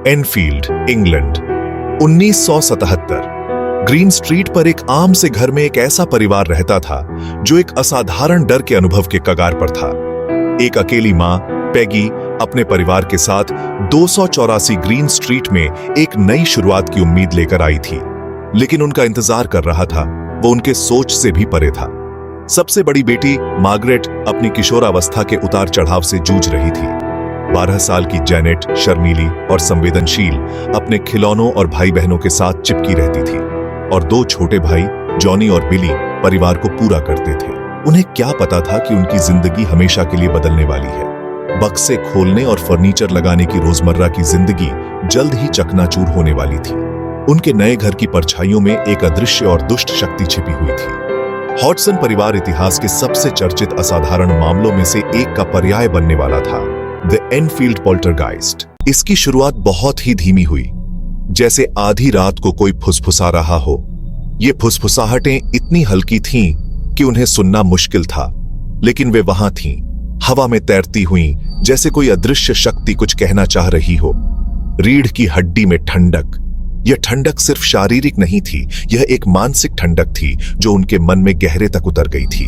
Enfield, England, 1977। Green street पर एक आम से घर में एक ऐसा परिवार रहता था जो एक असाधारण डर के अनुभव के कगार पर था। एक अकेली मां, पैगी, अपने परिवार के साथ 284 ग्रीन स्ट्रीट में एक नई शुरुआत की उम्मीद लेकर आई थी, लेकिन उनका इंतजार कर रहा था वो उनके सोच से भी परे था। सबसे बड़ी बेटी मार्गरेट अपनी किशोरावस्था के उतार चढ़ाव से जूझ रही थी। 12 साल की जेनेट शर्मीली और संवेदनशील अपने खिलौनों और भाई बहनों के साथ चिपकी रहती थी, और 2 छोटे भाई जॉनी और बिली परिवार को पूरा करते थे। उन्हें क्या पता था कि उनकी जिंदगी हमेशा के लिए बदलने वाली है। बक्से खोलने और फर्नीचर लगाने की रोजमर्रा की जिंदगी जल्द ही चकनाचूर होने वाली थी। उनके नए घर की परछाइयों में एक अदृश्य और दुष्ट शक्ति छिपी हुई थी। हॉडसन परिवार इतिहास के सबसे चर्चित असाधारण मामलों में से एक का पर्याय बनने वाला था, द एनफील्ड पोल्टरगाइस्ट। इसकी शुरुआत बहुत ही धीमी हुई, जैसे आधी रात को कोई फुसफुसा रहा हो। ये फुसफुसाहटें इतनी हल्की थीं कि उन्हें सुनना मुश्किल था, लेकिन वे वहां थीं, हवा में तैरती हुई, जैसे कोई अदृश्य शक्ति कुछ कहना चाह रही हो। रीढ़ की हड्डी में ठंडक। यह ठंडक सिर्फ शारीरिक नहीं थी, यह एक मानसिक ठंडक थी जो उनके मन में गहरे तक उतर गई थी।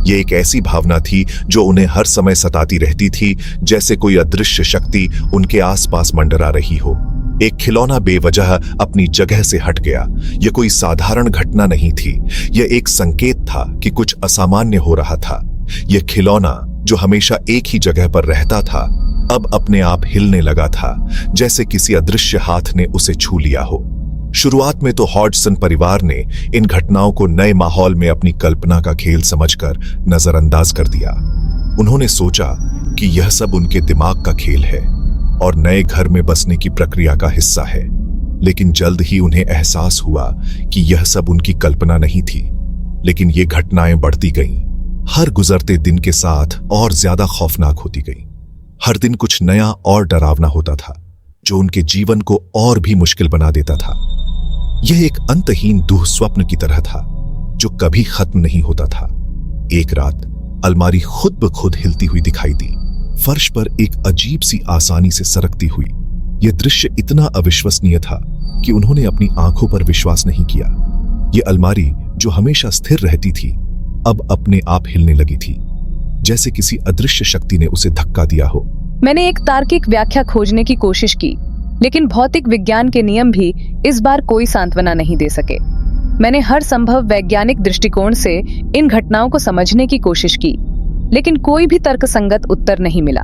यह एक ऐसी भावना थी जो उन्हें हर समय सताती रहती थी, जैसे कोई अदृश्य शक्ति उनके आसपास मंडरा रही हो। एक खिलौना बेवजह अपनी जगह से हट गया। यह कोई साधारण घटना नहीं थी, यह एक संकेत था कि कुछ असामान्य हो रहा था। यह खिलौना जो हमेशा एक ही जगह पर रहता था, अब अपने आप हिलने लगा था, जैसे किसी अदृश्य हाथ ने उसे छू लिया हो। शुरुआत में तो हॉडसन परिवार ने इन घटनाओं को नए माहौल में अपनी कल्पना का खेल समझकर नजरअंदाज कर दिया। उन्होंने सोचा कि यह सब उनके दिमाग का खेल है और नए घर में बसने की प्रक्रिया का हिस्सा है। लेकिन जल्द ही उन्हें एहसास हुआ कि यह सब उनकी कल्पना नहीं थी। लेकिन ये घटनाएं बढ़ती गईं, हर गुजरते दिन के साथ और ज्यादा खौफनाक होती गईं। हर दिन कुछ नया और डरावना होता था, जो उनके जीवन को और भी मुश्किल बना देता था। यह एक अंतहीन दुःस्वप्न की तरह था, जो कभी खत्म नहीं होता था। एक रात अलमारी खुद ब खुद हिलती हुई दिखाई दी, फर्श पर एक अजीब सी आसानी से सरकती हुई। यह दृश्य इतना अविश्वसनीय था कि उन्होंने अपनी आंखों पर विश्वास नहीं किया। यह अलमारी जो हमेशा स्थिर रहती थी, अब अपने आप हिलने लगी थी, जैसे किसी अदृश्य शक्ति ने उसे धक्का दिया हो। मैंने एक तार्किक व्याख्या खोजने की कोशिश की, लेकिन भौतिक विज्ञान के नियम भी इस बार कोई सांत्वना नहीं दे सके। मैंने हर संभव वैज्ञानिक दृष्टिकोण से इन घटनाओं को समझने की कोशिश की, लेकिन कोई भी तर्कसंगत उत्तर नहीं मिला।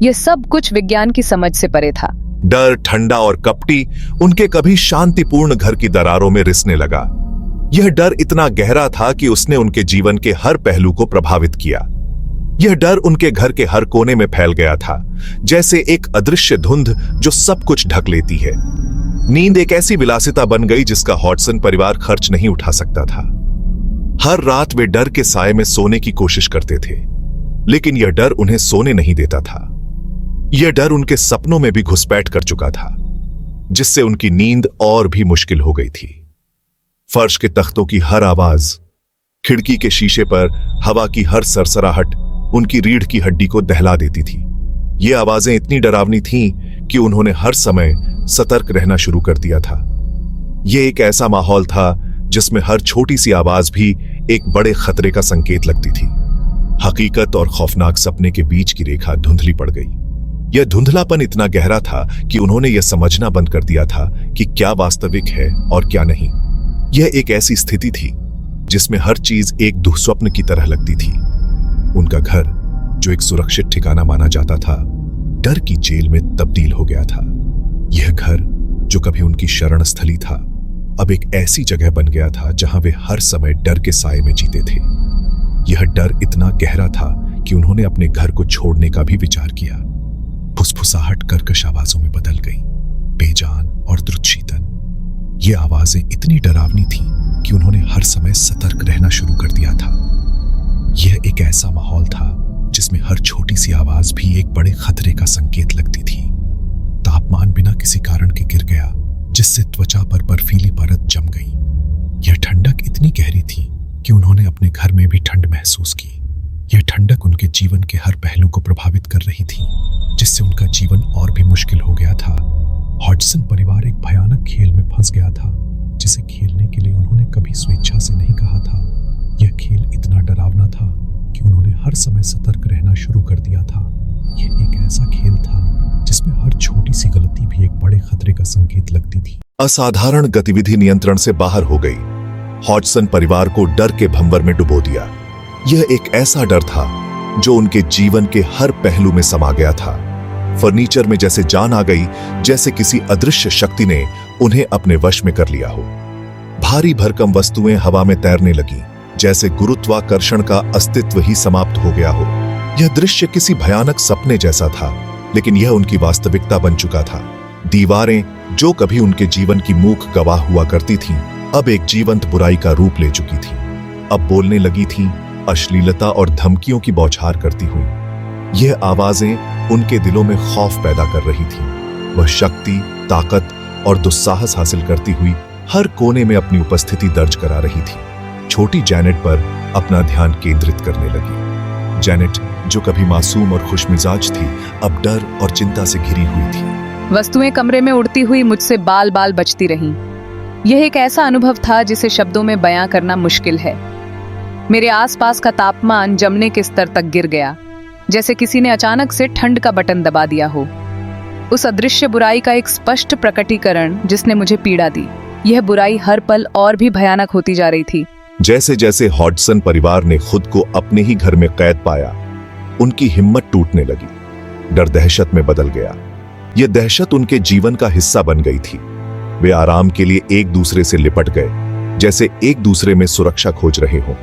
यह सब कुछ विज्ञान की समझ से परे था। डर, ठंडा और कपटी, उनके कभी शांतिपूर्ण घर की दरारों में रिसने लगा। यह डर इतना गहरा था कि उसने उनके जीवन के हर पहलू को प्रभावित किया। यह डर उनके घर के हर कोने में फैल गया था, जैसे एक अदृश्य धुंध जो सब कुछ ढक लेती है। नींद एक ऐसी विलासिता बन गई जिसका हॉडसन परिवार खर्च नहीं उठा सकता था। हर रात वे डर के साए में सोने की कोशिश करते थे, लेकिन यह डर उन्हें सोने नहीं देता था। यह डर उनके सपनों में भी घुसपैठ कर चुका था, जिससे उनकी नींद और भी मुश्किल हो गई थी। फर्श के तख्तों की हर आवाज, खिड़की के शीशे पर हवा की हर सरसराहट उनकी रीढ़ की हड्डी को दहला देती थी। ये आवाजें इतनी डरावनी थीं कि उन्होंने हर समय सतर्क रहना शुरू कर दिया था। यह एक ऐसा माहौल था जिसमें हर छोटी सी आवाज भी एक बड़े खतरे का संकेत लगती थी। हकीकत और खौफनाक सपने के बीच की रेखा धुंधली पड़ गई। यह धुंधलापन इतना गहरा था कि उन्होंने यह समझना बंद कर दिया था कि क्या वास्तविक है और क्या नहीं। यह एक ऐसी स्थिति थी जिसमें हर चीज एक दुःस्वप्न की तरह लगती थी। उनका घर, जो एक सुरक्षित ठिकाना माना जाता था, डर की जेल में तब्दील हो गया था। यह घर, जो कभी उनकी शरण स्थली था, अब एक ऐसी जगह बन गया था जहां वे हर समय डर के साए में जीते थे। यह डर इतना गहरा था कि उन्होंने अपने घर को छोड़ने का भी विचार किया। फुसफुसाहट कर्कश आवाजों में बदल गई, बेजान और द्रुतशीतन। ये आवाजें इतनी डरावनी थीं कि उन्होंने हर समय सतर्क रहना शुरू कर दिया था। यह एक ऐसा माहौल था जिसमें हर छोटी सी आवाज भी एक बड़े खतरे का संकेत लगती थी। तापमान बिना किसी कारण के गिर गया, जिससे त्वचा पर बर्फीली परत जम गई। यह ठंडक इतनी गहरी थी कि उन्होंने अपने घर में भी ठंड महसूस की। यह ठंडक उनके जीवन के हर पहलू को प्रभावित कर रही थी, जिससे उनका जीवन और भी मुश्किल हो गया था। हॉडसन परिवार एक भयानक खेल में फंस गया था, जिसे खेलने के लिए उन्होंने कभी स्वेच्छा से नहीं कहा था। यह खेल इतना डरावना था कि उन्होंने हर समय सतर्क रहना शुरू कर दिया था। यह एक ऐसा खेल था जिसमें हर छोटी सी गलती भी एक बड़े खतरे का संकेत लगती थी। असाधारण गतिविधि नियंत्रण से बाहर हो गई। हॉडसन परिवार को डर के भंवर में डुबो दिया। यह एक ऐसा डर था जो उनके जीवन के हर पहलू में समा गया था। फर्नीचर में जैसे जान आ गई, जैसे किसी अदृश्य शक्ति ने उन्हें अपने वश में कर लिया हो। भारी भरकम वस्तुएं हवा में तैरने लगीं, जैसे गुरुत्वाकर्षण का अस्तित्व ही समाप्त हो गया हो। यह दृश्य किसी भयानक सपने जैसा था, लेकिन यह उनकी वास्तविकता बन चुका था। दीवारें, जो कभी उनके जीवन की मूक गवाह हुआ करती थीं, अब एक जीवंत बुराई का रूप ले चुकी थीं। अब बोलने लगी थीं, अश्लीलता और धमकियों की बौछार करती हुई। यह आवाजें उनके दिलों में खौफ पैदा कर रही थीं। वह शक्ति, ताकत और दुस्साहस हासिल करती हुई हर कोने में अपनी उपस्थिति दर्ज करा रही थी। छोटी जैनेट पर अपना ध्यान केंद्रित करने लगी। जैनेट, जो कभी मासूम और खुशमिजाज थी, अब डर और चिंता से घिरी हुई थी। वस्तुएं कमरे में उड़ती हुई मुझसे बाल बाल बचती रहीं। यह एक ऐसा अनुभव था जिसे शब्दों में बयां करना मुश्किल है। मेरे आसपास का तापमान जमने के स्तर तक गिर गया, जैसे किसी ने अचानक से ठंड का बटन दबा दिया हो। उस अदृश्य बुराई का एक स्पष्ट प्रकटीकरण जिसने मुझे पीड़ा दी। यह बुराई हर पल और भी भयानक होती जा रही थी। जैसे जैसे हॉडसन परिवार ने खुद को अपने ही घर में कैद पाया, उनकी हिम्मत टूटने लगी। डर दहशत में बदल गया। यह दहशत उनके जीवन का हिस्सा बन गई थी। वे आराम के लिए एक दूसरे से लिपट गए, जैसे एक दूसरे में सुरक्षा खोज रहे हों।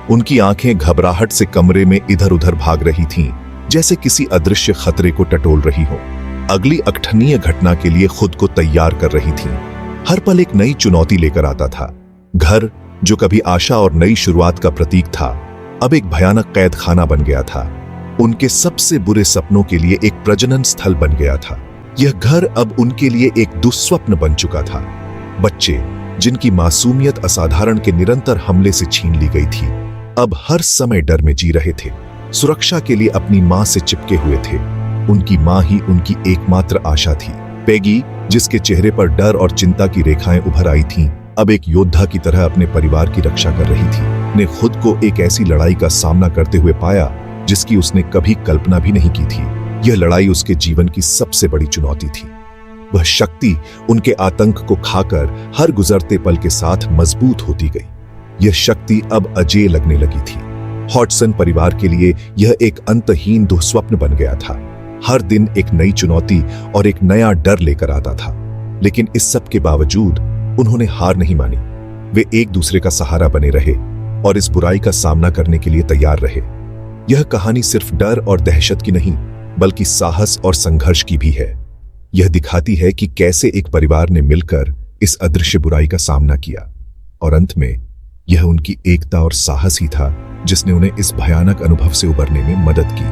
उनकी आंखें घबराहट से कमरे में इधर उधर भाग रही थीं, जैसे किसी अदृश्य खतरे को टटोल रही हो। अगली अघटनीय घटना के लिए खुद को तैयार कर रही थीं। हर पल एक नई चुनौती लेकर आता था। घर, जो कभी आशा और नई शुरुआत का प्रतीक था, अब एक भयानक कैद खाना बन गया था। उनके सबसे बुरे सपनों के लिए एक प्रजनन स्थल बन गया था। यह घर अब उनके लिए एक दुस्वप्न बन चुका था। बच्चे, जिनकी मासूमियत असाधारण के निरंतर हमले से छीन ली गई थी, अब हर समय डर में जी रहे थे। सुरक्षा के लिए अपनी मां से चिपके हुए थे। उनकी मां ही उनकी एकमात्र आशा थी। पेगी, जिसके चेहरे पर डर और चिंता की रेखाएं उभर आई थीं, अब एक योद्धा की तरह अपने परिवार की रक्षा कर रही थी। ने खुद को एक ऐसी लड़ाई का सामना करते हुए पाया जिसकी उसने कभी कल्पना भी नहीं की थी। यह लड़ाई उसके जीवन की सबसे बड़ी चुनौती थी। वह शक्ति उनके आतंक को खाकर हर गुजरते पल के साथ मजबूत होती गई। यह शक्ति अब अजेय लगने लगी थी। हॉडसन परिवार के लिए यह एक अंतहीन दुस्वप्न बन गया था। हर दिन एक नई चुनौती और एक नया डर लेकर आता था। लेकिन इस सब के बावजूद उन्होंने हार नहीं मानी। वे एक दूसरे का सहारा बने रहे और इस बुराई का सामना करने के लिए तैयार रहे। यह कहानी सिर्फ डर और दहशत की नहीं, बल्कि साहस और संघर्ष की भी है। यह दिखाती है कि कैसे एक परिवार ने मिलकर इस अदृश्य बुराई का सामना किया, और अंत में यह उनकी एकता और साहस ही था जिसने उन्हें इस भयानक अनुभव से उबरने में मदद की।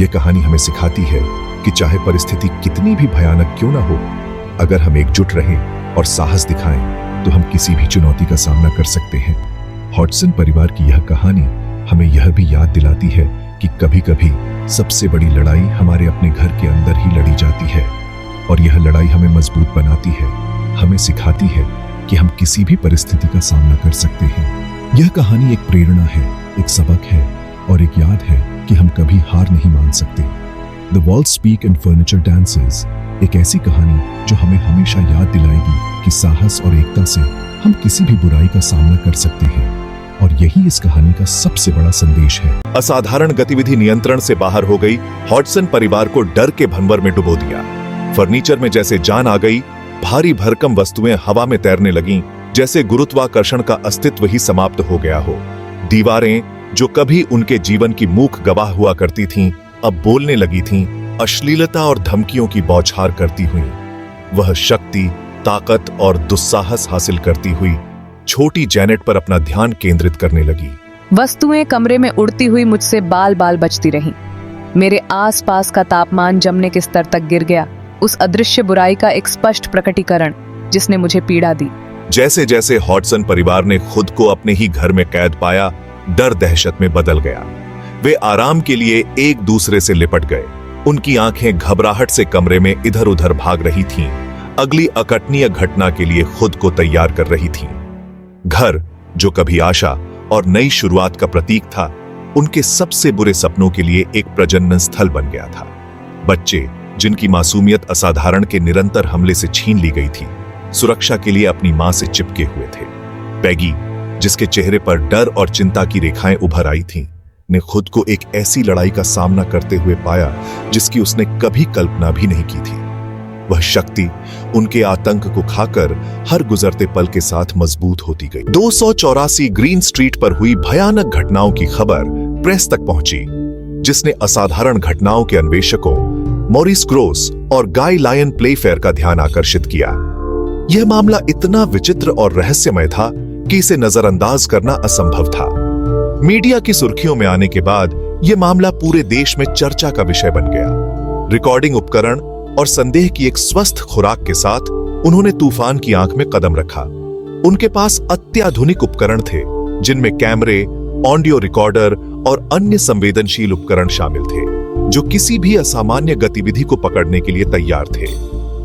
यह कहानी हमें सिखाती है कि चाहे परिस्थिति कितनी भी भयानक क्यों ना हो, अगर हम एकजुट रहें और साहस दिखाएं, तो हम किसी भी चुनौती का सामना कर सकते हैं। हॉडसन परिवार की यह कहानी हमें यह भी याद दिलाती है कि कभी-कभी सबसे बड़ी लड़ाई हमारे अपने घर के अंदर ही लड़ी जाती है, और यह लड़ाई हमें मजबूत बनाती है, हमें सिखाती है कि हम किसी भी परिस्थिति का सामना कर सकते हैं। यह कहानी एक प्रेरणा है, एक सबक है, और एक याद है कि हम कभी हार नहीं मान सकते। The walls speak and furniture dances एक ऐसी कहानी जो हमें हमेशा याद दिलाएगी कि साहस और एकता से हम किसी भी बुराई का सामना कर सकते हैं, और यही इस कहानी का सबसे बड़ा संदेश है। असाधारण गतिविधि नियंत्रण से बाहर हो गई। हॉडसन परिवार को डर के भंवर में डुबो दिया। फर्नीचर में जैसे जान आ गई। भारी भरकम वस्तुएं हवा में तैरने लगीं, जैसे गुरुत्वाकर्षण का अस्तित्व ही समाप्त हो गया हो। दीवारें, जो कभी उनके जीवन की मूक गवाह हुआ करती थीं, अब बोलने लगी थीं, अश्लीलता और धमकियों की बौछार करती हुई। वह शक्ति, ताकत और दुस्साहस हासिल करती हुई छोटी जैनेट पर अपना ध्यान केंद्रित करने लगी। वस्तुएं कमरे में उड़ती हुई मुझसे बाल बाल बचती रहीं। मेरे आसपास का तापमान जमने के स्तर तक गिर गया। उस अदृश्य बुराई का एक स्पष्ट प्रकटीकरण जिसने मुझे पीड़ा दी। जैसे जैसे हॉडसन परिवार ने खुद को अपने ही घर में कैद पाया, डर दहशत में बदल गया। वे आराम के लिए एक दूसरे से लिपट गए। उनकी आंखें घबराहट से कमरे में इधर उधर भाग रही थीं। अगली अकटनीय घटना के लिए खुद को तैयार कर रही थीं। घर, जो कभी आशा और नई शुरुआत का प्रतीक था, उनके सबसे बुरे सपनों के लिए एक प्रजनन स्थल बन गया था। बच्चे, जिनकी मासूमियत असाधारण के निरंतर हमले से छीन ली गई थी, सुरक्षा के लिए अपनी मां से चिपके हुए थे। पैगी, जिसके चेहरे पर डर और चिंता की रेखाएं उभर आई थीं, ने खुद को एक ऐसी लड़ाई का सामना करते हुए पाया जिसकी उसने कभी कल्पना भी नहीं की थी। वह शक्ति उनके आतंक को खाकर हर गुजरते पल के साथ मजबूत होती गई। 284 ग्रीन स्ट्रीट पर हुई भयानक घटनाओं की खबर प्रेस तक पहुंची, जिसने असाधारण घटनाओं के अन्वेषकों मॉरिस ग्रोस और गाय लायन प्लेफेयर का ध्यान आकर्षित किया। यह मामला इतना विचित्र और रहस्यमय था कि इसे नजरअंदाज करना असंभव था। मीडिया की सुर्खियों में आने के बाद यह मामला पूरे देश में चर्चा का विषय बन गया। रिकॉर्डिंग उपकरण और संदेह की एक स्वस्थ खुराक के साथ उन्होंने तूफान की आंख में कदम रखा। उनके पास अत्याधुनिक उपकरण थे, जिनमें कैमरे, ऑडियो रिकॉर्डर और अन्य संवेदनशील उपकरण शामिल थे, जो किसी भी असामान्य गतिविधि को पकड़ने के लिए तैयार थे।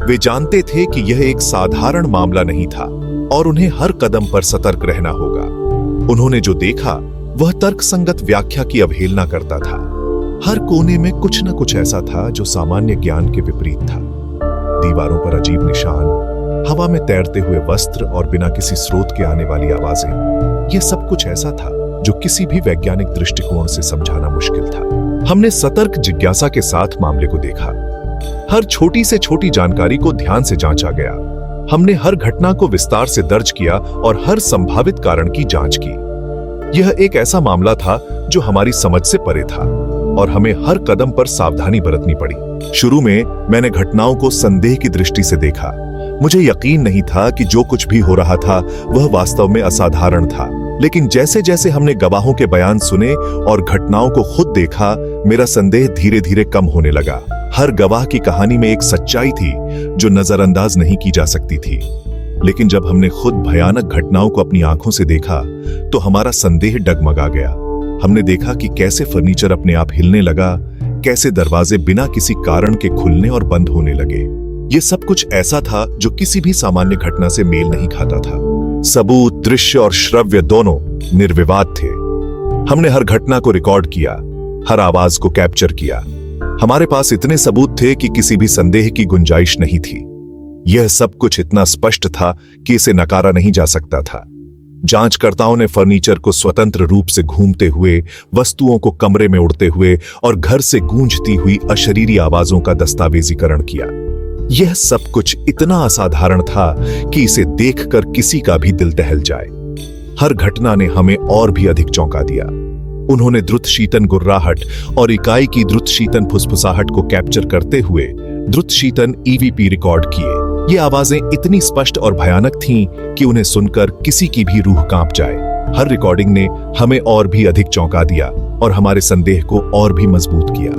वे जानते थे कि यह एक साधारण मामला नहीं था और उन्हें हर कदम पर सतर्क रहना होगा। उन्होंने जो देखा वह तर्कसंगत व्याख्या की अवहेलना करता था। हर कोने में कुछ न कुछ ऐसा था जो सामान्य ज्ञान के विपरीत था। दीवारों पर अजीब निशान, हवा में तैरते हुए वस्त्र और बिना किसी स्रोत के आने वाली आवाजें, यह सब कुछ ऐसा था जो किसी भी वैज्ञानिक दृष्टिकोण से समझाना मुश्किल था। हमने सतर्क जिज्ञासा के साथ मामले को देखा। हर छोटी से छोटी जानकारी को ध्यान से जांचा गया। हमने हर घटना को विस्तार से दर्ज किया और हर संभावित कारण की जांच की। यह एक ऐसा मामला था जो हमारी समझ से परे था और हमें हर कदम पर सावधानी बरतनी पड़ी। शुरू में मैंने घटनाओं को संदेह की दृष्टि से देखा। मुझे यकीन नहीं था कि जो कुछ भी हो रहा था वह वास्तव में असाधारण था। लेकिन जैसे जैसे हमने गवाहों के बयान सुने और घटनाओं को खुद देखा, मेरा संदेह धीरे धीरे कम होने लगा। हर गवाह की कहानी में एक सच्चाई थी जो नजरअंदाज नहीं की जा सकती थी। लेकिन जब हमने खुद भयानक घटनाओं को अपनी आंखों से देखा तो हमारा संदेह डगमगा गया। हमने देखा कि कैसे फर्नीचर अपने आप हिलने लगा, कैसे दरवाजे बिना किसी कारण के खुलने और बंद होने लगे। ये सब कुछ ऐसा था जो किसी भी सामान्य घटना से मेल नहीं खाता था। सबूत, दृश्य और श्रव्य दोनों निर्विवाद थे। हमने हर घटना को रिकॉर्ड किया, हर आवाज को कैप्चर किया। हमारे पास इतने सबूत थे कि किसी भी संदेह की गुंजाइश नहीं थी। यह सब कुछ इतना स्पष्ट था कि इसे नकारा नहीं जा सकता था। जांचकर्ताओं ने फर्नीचर को स्वतंत्र रूप से घूमते हुए, वस्तुओं को कमरे में उड़ते हुए और घर से गूंजती हुई अशरीरी आवाजों का दस्तावेजीकरण किया। यह सब कुछ इतना असाधारण था कि इसे देखकर किसी का भी दिल दहल जाए। हर घटना ने हमें और भी अधिक चौंका दिया। उन्होंने द्रुत शीतन गुर्राहट और इकाई की द्रुत शीतन फुसफुसाहट को कैप्चर करते हुए द्रुत शीतन ईवीपी रिकॉर्ड किए। ये आवाजें इतनी स्पष्ट और भयानक थीं कि उन्हें सुनकर किसी की भी रूह कांप जाए। हर रिकॉर्डिंग ने हमें और भी अधिक चौंका दिया और हमारे संदेह को और भी मजबूत किया।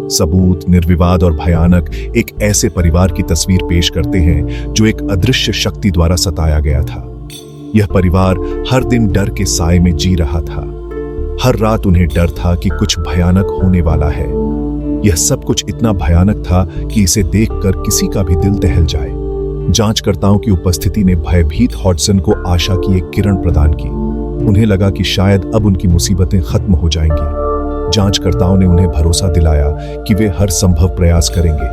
सबूत, निर्विवाद और भयानक एक ऐसे परिवार की तस्वीर पेश करते हैं जो एक अदृश्य शक्ति द्वारा सताया गया था। यह परिवार हर दिन डर के साए में जी रहा था। हर रात उन्हें डर था कि कुछ भयानक होने वाला है। यह सब कुछ इतना भयानक था कि इसे देखकर किसी का भी दिल दहल जाए। जांचकर्ताओं की उपस्थिति ने भयभीत हॉडसन को आशा की एक किरण प्रदान की। उन्हें लगा कि शायद अब उनकी मुसीबतें खत्म हो जाएंगी। जांचकर्ताओं ने उन्हें भरोसा दिलाया कि वे हर संभव प्रयास करेंगे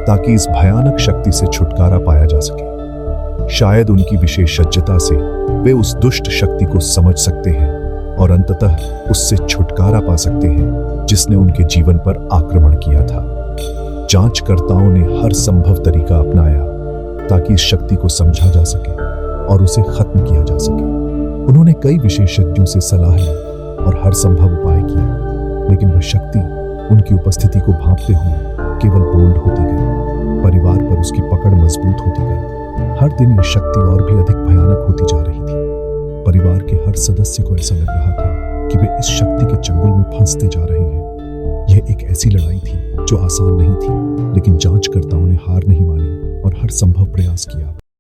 ताकि इस भयानक शक्ति से छुटकारा पाया जा सके। शायद उनकी विशेषज्ञता से वे उस दुष्ट शक्ति को समझ सकते हैं और अंततः उससे छुटकारा पा सकते हैं जिसने उनके जीवन पर आक्रमण किया था। जांचकर्ताओं ने हर संभव तरीका अपनाया ताकि इस शक्ति को समझा जा सके और उसे खत्म किया जा सके। उन्होंने कई विशेषज्ञों से सलाह ली और हर संभव उपाय किए, लेकिन वह शक्ति उनकी उपस्थिति को भांपते हुए केवल बोल्ड होती गई। परिवार पर उसकी पकड़ मजबूत होती गई। हर दिन यह शक्ति और भी अधिक भयानक होती जा रही थी। परिवार के हर सदस्य को ऐसा लग रहा था कि वे इस शक्ति के चंगुल में फंसते जा रहे हैं। यह एक ऐसी लड़ाई थी जो आसान नहीं थी, लेकिन जांचकर्ताओं ने हार नहीं मानी और हर संभव प्रयास किया।